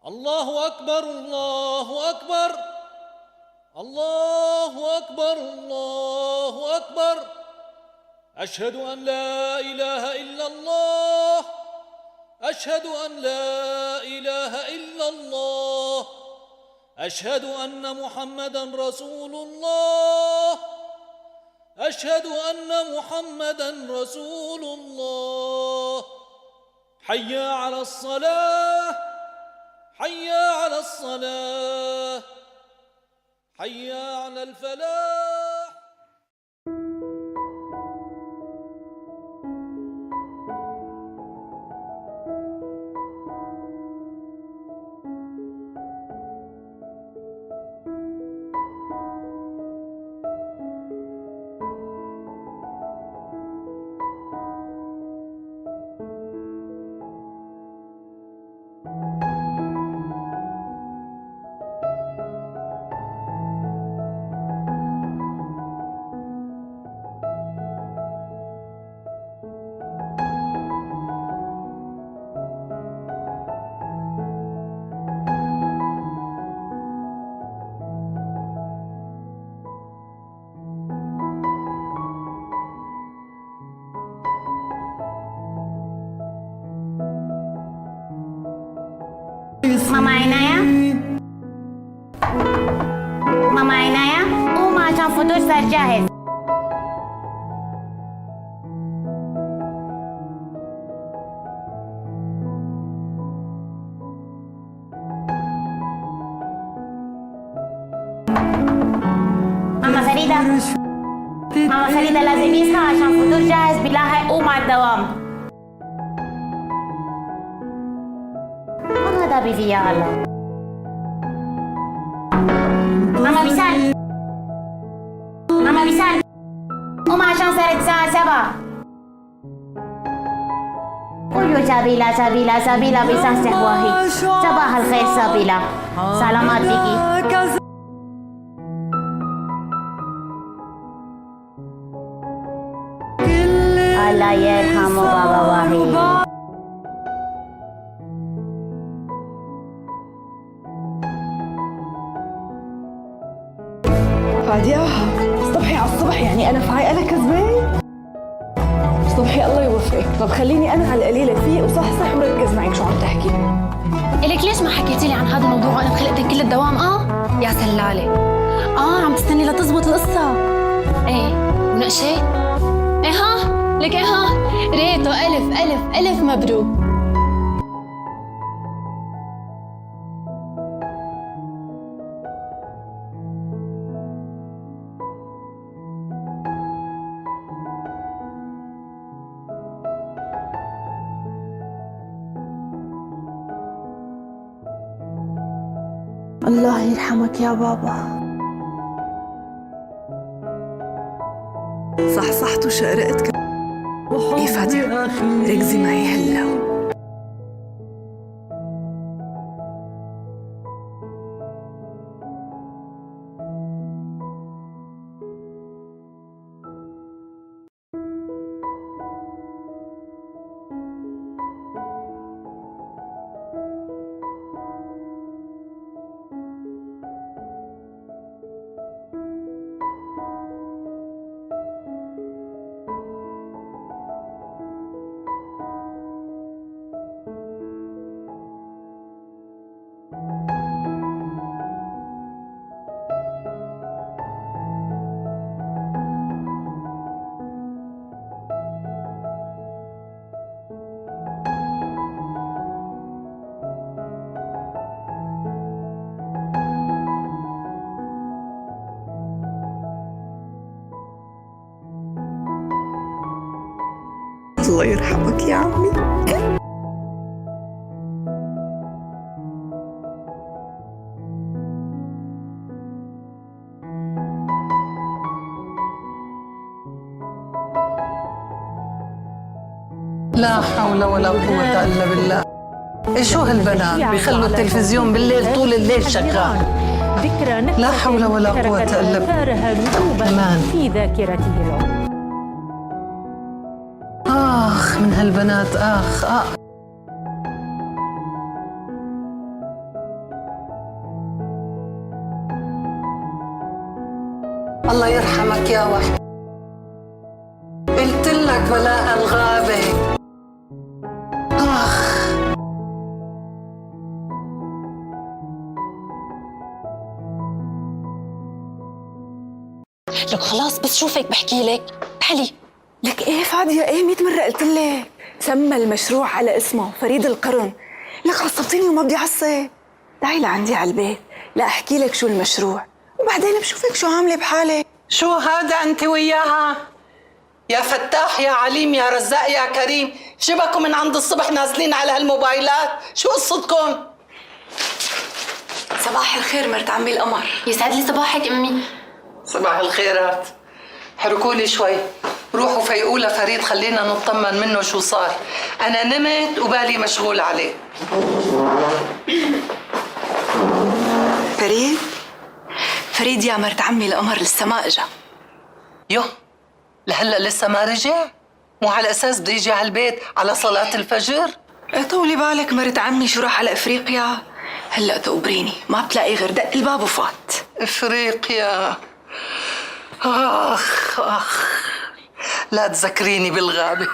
الله أكبر الله أكبر الله أكبر الله أكبر. أشهد أن لا إله إلا الله أشهد أن لا إله إلا الله أشهد أن محمدًا رسول الله أشهد أن محمدًا رسول الله. حي على الصلاة حي على الصلاة حي على الفلاح. ماما عناية ماما عناية قوم عشان فطور صار جاهز. ماما فريدة لازم يصحى عشان فطور جاهز بيلاحق قوم على الدوام. هذا بيجي يا الله. ماما بيسال قوم عشان صارت الساعة 7. قولوا سابيلا بيسهسه واهي. صباح الخير سابيلا. سلامات بيكي. الله يرحمه بابا واهي. فادية صبحي على الصبح، يعني أنا فايقة لك زبين. صبحي الله يوفقك. طب خليني أنا على القليلة فيه وصحصح وركز معك شو عم تحكي. إلك ليش ما حكيتي لي عن هذا الموضوع وأنا خلقتك كل الدوام؟ يا سلالة. عم تستني لتزبط القصة. إيه مناقشة؟ إيه لك ريتو ألف مبروك. الله يرحمك يا بابا. صحصحت وشقرقت. إيه فادية ركزي معي هلا. الله يرحمك يا عمي. لا حول ولا قوة إلا بالله. شو هالبنات بيخلوا التلفزيون بالليل طول الليل شغال. لا حول ولا قوة إلا بالله. في ذاكرته العمر. من هالبنات الله يرحمك يا وحيد، قلت لك بلاها الغابة. لك خلاص بس شوفك بحكي لك، تعالي. لك ايه فادية، ايه 100 مرة قلت لك سمى المشروع على اسمه فريد القرن. لك عصبتيني وما بدي عصب. تعي لعندي على البيت لا احكي لك شو المشروع وبعدين بشوفك شو عاملة بحالك. شو هذا انت وياها؟ يا فتاح يا عليم يا رزاق يا كريم، شبكوا من عند الصبح نازلين على هالموبايلات، شو قصتكم؟ صباح الخير مرت عمي القمر. يسعد لي صباحك امي. صباح الخيرات. حركوا لي شوي، روحوا فيقوا لفريد خلينا نطمن منه شو صار. انا نمت وبالي مشغول عليه. فريد يا مرت عمي القمر لسه ما اجا. يو لهلا لسه ما رجع؟ مو على اساس بده يجي على البيت على صلاة الفجر؟ طولي بالك مرت عمي شو راح على افريقيا. هلا تقبريني ما بتلاقي غير دق الباب وفات. افريقيا، اخ لا تذكريني بالغابة.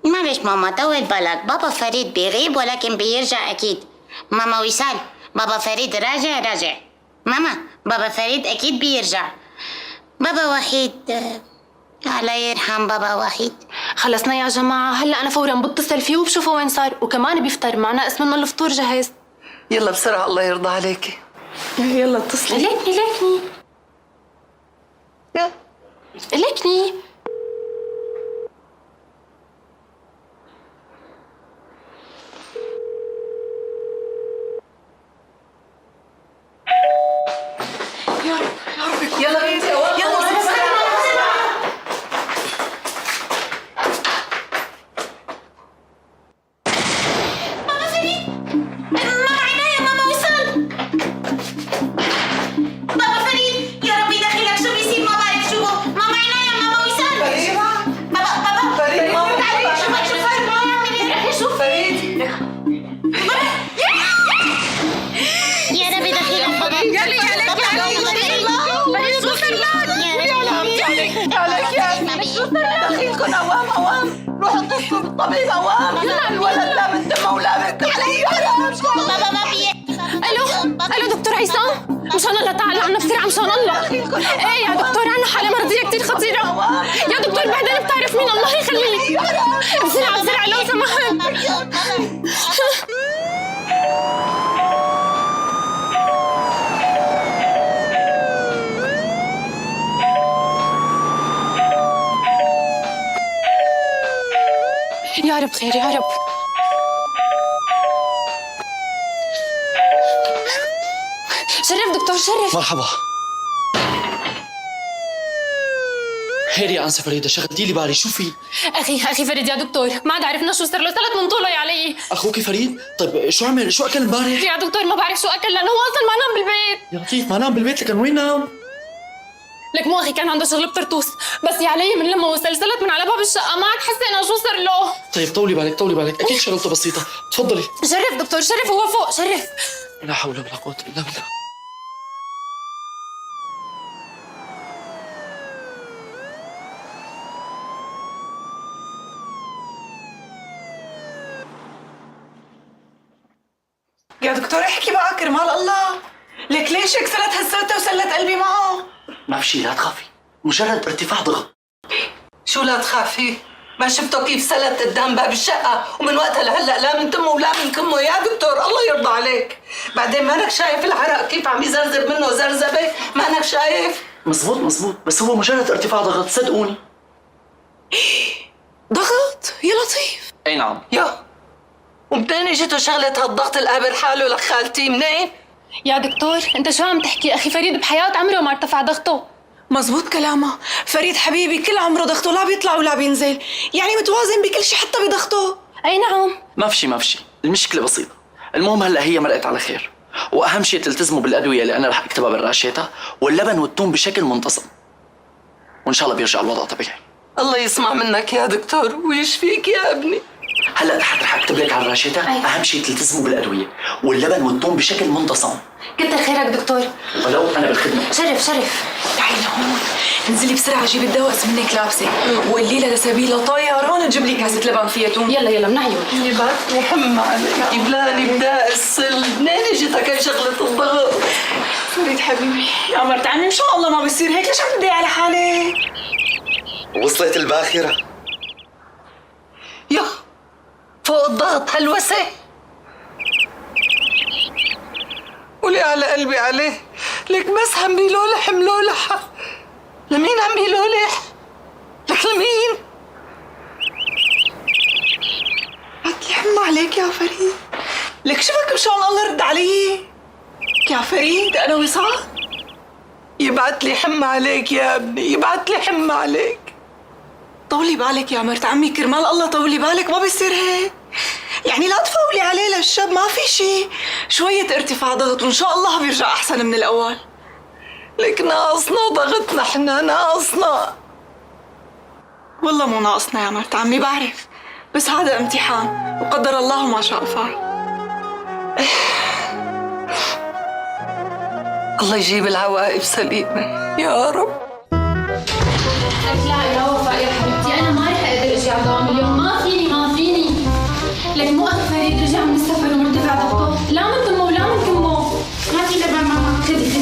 معلش ماما طول بالك، بابا فريد بيغيب ولكن بيرجع أكيد. ماما وصال، بابا فريد راجع. ماما بابا فريد أكيد بيرجع. بابا وحيد الله يرحم بابا وحيد. خلصنا يا جماعة، هلا أنا فورا بتصل فيه وبشوفه وين صار، وكمان بيفطر معنا اسم انه الفطور جاهز. يلا بسرعة الله يرضى عليكي. يلا اتصلي. لكني يلا بنتي يلا بابا فريد يا ربي دخيلك شو بيصير ما بعرف شو. ماما عناية ماما وصال. بابا فريد ماما تعالي شوف ماما عم شوف فريد يا ربي دخيلك بابا. عليك يا ابني شو صار دخيلكم؟ اوام روحوا اتصلوا بالطبيب اوام. الولد لا من دمه ولا من بابا ما في. الو دكتور عصام، مشان الله تعال عنا بسرعة مشان الله. ايه يا دكتور عنا حالة مرضية كتير خطيرة. يا دكتور بعدين بتعرف مين، الله يخليك. بسرعة لو سمحت. يا رب خير يا رب. شرف دكتور شرف. مرحبا. خير يا أنسة فريدة، شغلتي لي بالي، شو في؟ أخي فريد يا دكتور، ما عاد عرفنا شو صار له، ثلاث من طوله يا علي. أخوك فريد؟ طيب شو عمل؟ شو أكل امبارح؟ يا دكتور ما بعرف شو أكل لأنه هو أصلا ما نام بالبيت. يا لطيف ما نام بالبيت، لكن وين نام؟ لك مو أخي كان عنده شغل بطرطوس، بس يا علي من لما وصل سلت من على باب الشقة ما عاد حسينا شو صار له. طيب طولي بالك، أكيد شغلته بسيطة، تفضلي. شرف دكتور شرف، هو فوق شرف. لا حول ولا قوة إلا بالله. يا دكتور احكي بقى كرمال الله. لك ليش كسرت هالسلته وسلت قلبي معه؟ ما في شيء، لا تخافي، مجرد ارتفاع ضغط. شو لا تخافي؟ ما شفتوا كيف سلت قدام باب الشقة ومن وقتها لهلا لا من تمه ولا من كمه يا دكتور الله يرضى عليك. بعدين مانك شايف العرق كيف عم يزرزب منه زرزبة؟ مانك شايف؟ مزبوط، بس هو مجرد ارتفاع ضغط صدقوني. ضغط يا لطيف. اي نعم. يا ومنين اجيتوا شغلة هالضغط القابر حاله لك خالتي منين؟ يا دكتور انت شو عم تحكي؟ أخي فريد بحياة عمره ما ارتفع ضغطه. مزبوط كلامها، فريد حبيبي كل عمره ضغطه لا بيطلع ولا بينزل، يعني متوازن بكل شيء حتى بضغطه. أي نعم. ما في شيء، المشكلة بسيطة. المهم هلا هي مرقت على خير، واهم شيء تلتزموا بالادويه اللي انا رح اكتبها بالراشيتا، واللبن والثوم بشكل منتظم، وان شاء الله بيرجع الوضع طبيعي. الله يسمع منك يا دكتور ويشفيك يا ابني. هلا تحت رح اكتب لك على الراشته. أي. اهم شيء تلتزموا بالادويه واللبن والثوم بشكل منتصم. كتر خيرك دكتور. ولو انا بالخدمه. شرف. تعي لهون، انزلي بسرعة جيبي الدواء منك لابسة، وقولي لها لسبيلة طيران تجيب لي كاسة لبن فيها توم. يلا من عيون. يبعث لي حمى عليك يبلاني بداء السل. منين اجتك هاي شغلة الضغط؟ فريد حبيبي يا مرت عمي ان شاء الله ما بصير هيك، ليش عم تضايقي على حالك؟ وصلت الباخرة. يا فوق الضغط هالوسة. قولي على قلبي عليه، لك بس عم بيلولح ملولحة. لمين عم بيلولح؟ لك لمين؟ عطلي حمى عليك يا فريد، لك شبك مشان الله رد علي يا فريد. انا وصال يبعت لي حمى عليك يا ابني، يبعت لي حمى عليك. طولي بالك يا مرت عمي، كرمال الله طولي بالك، ما بيصير هيك يعني، لا تفولي عليه للشاب، ما في شيء، شوية ارتفاع ضغط وإن شاء الله بيرجع أحسن من الأول. لك ناقصنا ضغطنا، احنا ناقصنا. والله مو ناقصنا يا مرت عمي، بعرف، بس هذا امتحان وقدر الله ما شاء فعل. الله يجيب العواقب سليمة يا رب. لا يا وفاء يا حبيبتي، انا ما رح اقدر اجي على الدوام اليوم، ما فيني. لك مو اخي فريد رجع من السفر ومرتفع ضغطه، لا من تمه ولا من كمه. ما في لبن ماما. خدي.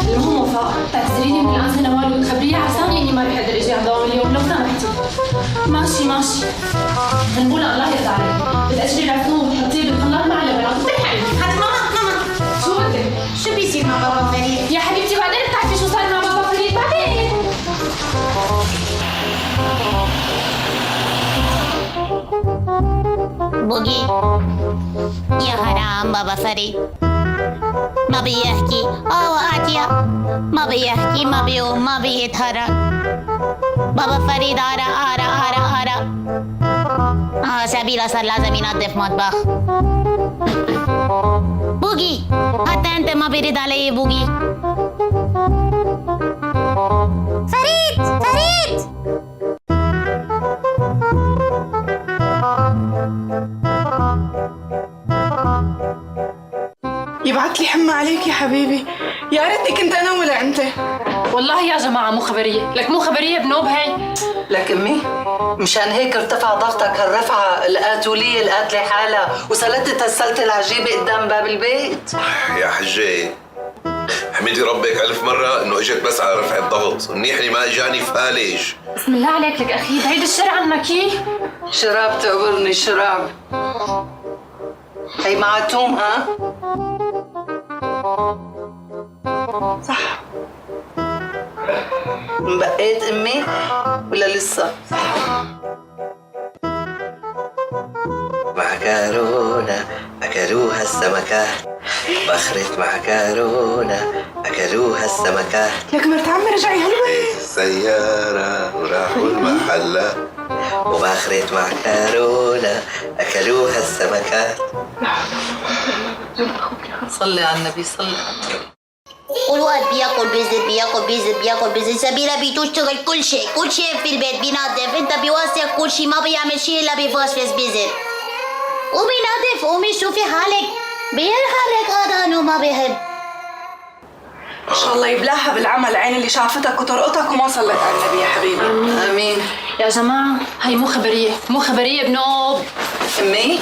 المهم وفاء تعتذريني من الانسه نوال وتخبريها عساني اني ما رح اقدر اجي على الدوام اليوم لو سمحتي. ماشي. غنبوله الله يرضى عليك، بتأجري العفو وتحطيه بالخلاط مع اللبن وتضحكي. هات ماما شو بدك؟ شو بيصير مع بابا فريد؟ يا حبيبتي بعدين بتعرفي شو صار مع بابا فريد بعدين. بوجي يا حرام بابا فريد ما بيحكي. وقعت يا ما بيحكي، ما بيقوم، ما بيتحرك. بابا فريد عرق. سبيلة صار لازم ينظف مطبخ. بوجي حتى انت ما بيرد علي بوجي. فريد يبعت لي حمى عليك يا حبيبي، يا ريتني كنت أنا ولا أنت. والله يا جماعة مو خبرية، لك مو خبرية بنوب هاي. لك امي مشان هيك ارتفع ضغطك هالرفعة القاتولية القاتلة حالها وسلتت هالسلة العجيبة قدام باب البيت. يا حجة حمدي ربك ألف مرة إنه إجت بس على رفع الضغط، منيح لي ما إجاني فالج. بسم الله عليك لك أخي، بعيد الشر عنك كيف؟ شراب تقبرني شراب. هي مع توم ها؟ صح. بقيت امي ولا لسه؟ معكرونة أكلوها السمكات، بخرت معكرونة أكلوها السمكات. لك مرت عمي رجعي هالوين؟ السيارة وراحوا المحلة، وبخرت معكرونة أكلوها السمكات. صلي على النبي صلي على النبي. والواد بياكل بيزت. سبيلة بتشتغل كل شيء في البيت، بينظف، انت بيوسخ كل شيء، ما بيعمل شيء الا بيفصفص بيزت. وبينظف، قومي شوفي حالك، بينحرك هذا انه ما بيحب. ان شاء الله يبلاها بالعمل عين اللي شافتك وترقطك وما صلت على النبي يا حبيبي. امين. يا جماعة هي مو خبرية بنوب. امي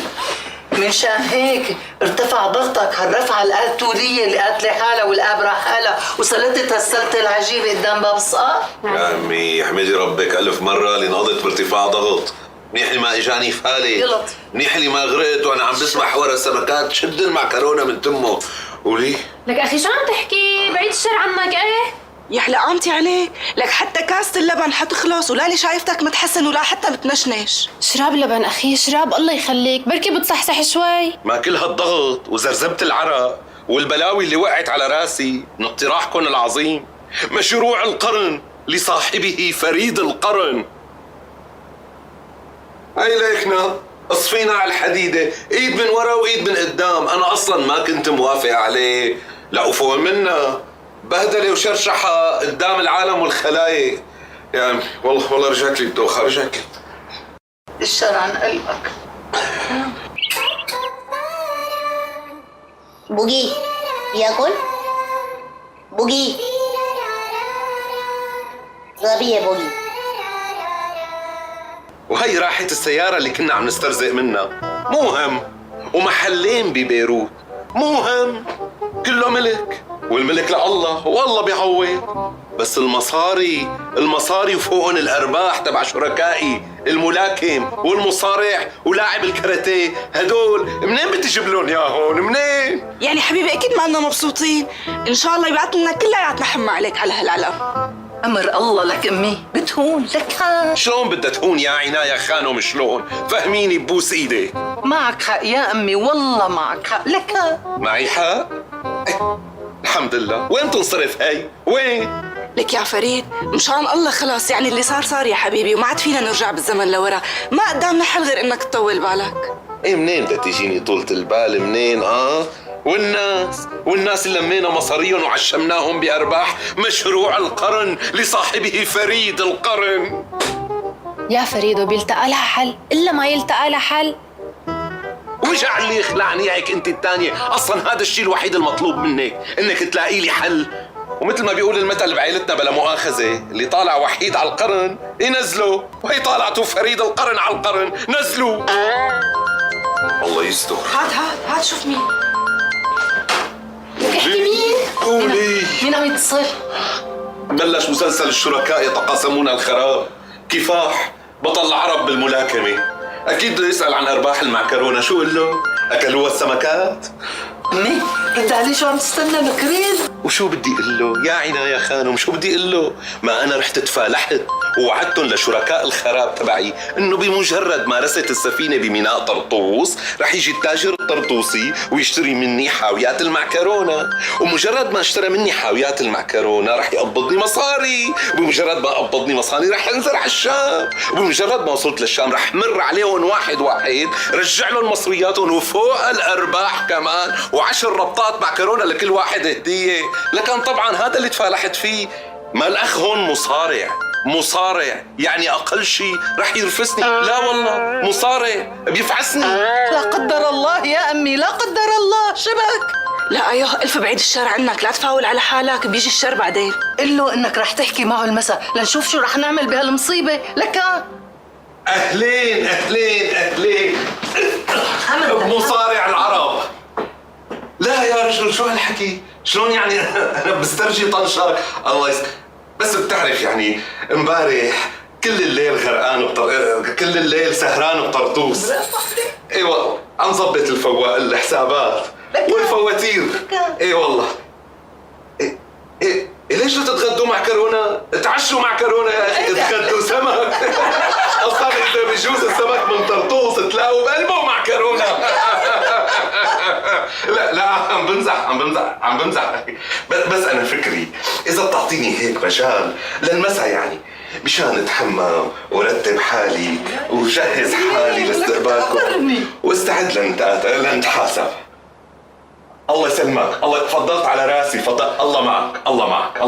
منشان هيك ارتفع ضغطك هالرفعة القاتولية اللي قاتلة حالها والقابرة حالها وسلتت هالسلطة العجيبة قدام باب الصقر. يا عمي احمدي ربك ألف مرة لنقضت بارتفاع ضغط، منيح لي ما اجاني فالج، غلط. منيح لي ما غرقت وانا عم بسمع حوار السمكات شد المعكرونة من تمه. قولي لك أخي شو عم تحكي؟ بعيد الشر عنك إيه؟ يا حلقانتي عليك، لك حتى كاسة اللبن حتخلص ولا لي شايفتك متحسن ولا حتى بتنشنش. شراب لبن أخي، شراب الله يخليك، بركي بتصحصح شوي. ما كل هالضغط وزرزبة العرق والبلاوي اللي وقعت على راسي من اقتراحكم العظيم مشروع القرن لصاحبه فريد القرن. هاي ليكنا اصفينا على الحديدة، ايد من ورا وايد من قدام. انا اصلا ما كنت موافق عليه، لا افوق منا بهدلة وشرشحة قدام العالم والخلايق. يعني والله رجعت لي الدوخة، رجعت لي. الشر عن قلبك. بوجي بياكل؟ بوجي غبي يا بوجي. وهي راحة السيارة اللي كنا عم نسترزق منها، مو هم. ومحلين ببيروت، مو هم. كله ملك، والملك لله والله بيعوض. بس المصاري وفوقهم الأرباح تبع شركائي الملاكم والمصارع ولاعب الكاراتيه، هدول منين بتجيب لهم ياهون؟ منين؟ يعني حبيبي اكيد ما لنا مبسوطين، ان شاء الله يبعث لنا كلياتنا حمى عليك على هالعلم. امر الله لك امي، بتهون لك حق. شلون بدها تهون يا عناية خانم؟ شلون؟ فهميني ببوس ايدي. معك حق يا امي، والله معك حق، لك حق. معي حق؟ الحمد لله. وين تنصرف هي؟ وين؟ لك يا فريد مشان الله خلاص، يعني اللي صار يا حبيبي، وما عاد فينا نرجع بالزمن لورا، ما قدامنا حل غير انك تطول بالك. ايه منين بدها تجيني طولة البال؟ منين؟ والناس اللي لمينا مصاريهم وعشمناهم بأرباح مشروع القرن لصاحبه فريد القرن. يا فريد وبيلتقى لها حل الا ما يلتقى لها حل. وجع اللي يخلعني هيك انت الثانية، اصلا هذا الشيء الوحيد المطلوب منك، انك تلاقي لي حل. ومثل ما بيقول المثل بعيلتنا بلا مؤاخذة، اللي طالع وحيد على القرن ينزله، وهي طالعته فريد القرن على القرن، نزلوا. الله يستر. هات شوف مين. احكي مين؟ قولي. مين عم يتصل؟ بلش مسلسل الشركاء يتقاسمون الخراب. كفاح بطل العرب بالملاكمة، أكيد بده يسأل عن أرباح المعكرونة. شو قل له؟ أكلوها السمكات؟ امي رد علي، شو عم تستنى نكرين؟ وشو بدي اقول له يا عناية خانم؟ شو بدي اقول له؟ ما انا رحت تفالحت ووعدتهم لشركاء الخراب تبعي انه بمجرد ما رست السفينه بميناء طرطوس رح يجي التاجر الطرطوسي ويشتري مني حاويات المعكرونه، ومجرد ما اشترى مني حاويات المعكرونه رح يقبضني مصاري، وبمجرد ما قبضني مصاري رح انزل على الشام، وبمجرد ما وصلت للشام رح مر عليهم واحد رجع لهم مصرياتهم وفوق الارباح كمان، و10 ربطات معكرونه لكل واحد هديه. لكن طبعا هذا اللي تفالحت فيه. ما الاخ هون مصارع يعني اقل شيء رح يرفسني. لا والله مصارع بيفعسني. لا قدر الله يا امي، لا قدر الله. شبك لا ايوه الف بعيد الشر عنك، لا تفاول على حالك، بيجي الشر بعدين. قل له انك رح تحكي معه المساء لنشوف شو رح نعمل بهالمصيبه. لك اهلين مصارع العرب. لا يا رجل شو هالحكي؟ شلون يعني انا بسترجي طنشة؟ الله بس بتعرف يعني امبارح كل الليل غرقان كل الليل سهران بطرطوس. ايوه عم ظبط الحسابات والفواتير. اي والله. إيه ليش لا تتغدوا معكرونه؟ تعشوا معكرونه يا اخي، تغدوا سمك. اصلا اذا بيجوز السمك من طرطوس تلاقوا بقلبه معكرونه. لا عم بمزح. بس انا فكري اذا بتعطيني هيك مجال للمساء، يعني مشان اتحمم ورتب حالي وجهز حالي لاستقبالكم واستعد لنتحاسب. الله يسلمك، الله فضلت على راسي، فضل. الله معك.